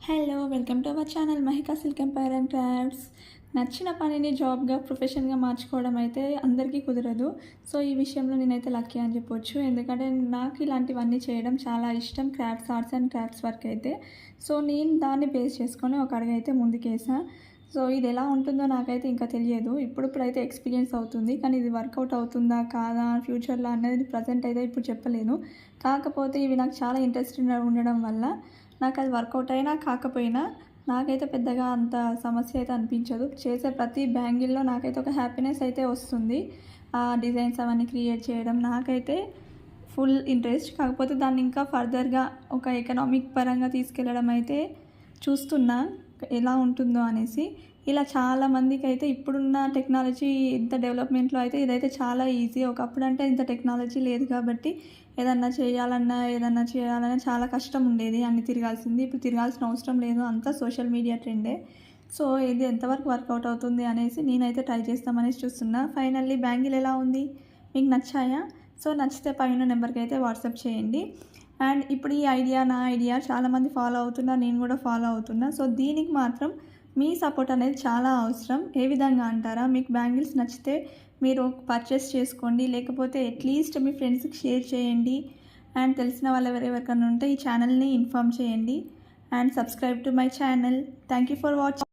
Hello welcome to our channel Mahika silk empire and crafts. నచ్చిన పనిని జాబ్గా ప్రొఫెషన్గా మార్చుకోవడం అయితే అందరికీ కుదరదు. సో ఈ విషయంలో నేనైతే లక్కీ అని చెప్పొచ్చు. ఎందుకంటే నాకు ఇలాంటివన్నీ చేయడం చాలా ఇష్టం, crafts, arts and crafts work అయితే. సో నేను దాన్ని బేస్ చేసుకొని ఒక అడుగు అయితే ముందుకేసా. సో ఇది ఎలా ఉంటుందో నాకైతే ఇంకా తెలియదు. ఇప్పుడైతే ఎక్స్పీరియన్స్ అవుతుంది, కానీ ఇది వర్కౌట్ అవుతుందా కాదా ఫ్యూచర్లో అనేది ప్రజెంట్ అయితే ఇప్పుడు చెప్పలేను. కాకపోతే ఇవి నాకు చాలా ఇంట్రెస్ట్ ఉండడం వల్ల నాకు అది వర్కౌట్ అయినా కాకపోయినా నాకైతే పెద్దగా అంత సమస్య అయితే అనిపించదు. చేసే ప్రతి బ్యాంగిల్లో నాకైతే ఒక హ్యాపీనెస్ అయితే వస్తుంది. ఆ డిజైన్స్ అవన్నీ క్రియేట్ చేయడం నాకైతే ఫుల్ ఇంట్రెస్ట్. కాకపోతే దాన్ని ఇంకా ఫర్దర్గా ఒక ఎకనామిక్ పరంగా తీసుకెళ్ళడం అయితే చూస్తున్నా ఎలా ఉంటుందో అనేసి. ఇలా చాలామందికి అయితే ఇప్పుడున్న టెక్నాలజీ ఇంత డెవలప్మెంట్లో అయితే ఇదైతే చాలా ఈజీ. ఒకప్పుడు అంటే ఇంత టెక్నాలజీ లేదు కాబట్టి ఏదన్నా చేయాలన్నా చాలా కష్టం ఉండేది, అన్ని తిరగాల్సింది. ఇప్పుడు తిరగాల్సిన అవసరం లేదు, అంతా సోషల్ మీడియా ట్రెండే. సో ఇది ఎంతవరకు వర్కౌట్ అవుతుంది అనేసి నేనైతే ట్రై చేస్తామనేసి చూస్తున్నా. ఫైనల్లీ బ్యాంగిల్ ఎలా ఉంది, మీకు నచ్చాయా? సో నచ్చితే పైన నెంబర్కి అయితే వాట్సాప్ చేయండి. అండ్ ఇప్పుడు ఈ నా ఐడియా చాలామంది ఫాలో అవుతున్నా, నేను కూడా ఫాలో అవుతున్నా. సో దీనికి మాత్రం మీ సపోర్ట్ అనేది చాలా అవసరం. ఏ విధంగా అంటారా? మీకు బ్యాంగిల్స్ నచ్చితే మీరు పర్చేస్ చేసుకోండి, లేకపోతే అట్లీస్ట్ మీ ఫ్రెండ్స్కి షేర్ చేయండి. అండ్ తెలిసిన వాళ్ళు ఎవరికైనా ఉంటే ఈ ఛానల్ని ఇన్ఫామ్ చేయండి. And subscribe to my channel. Thank you for watching.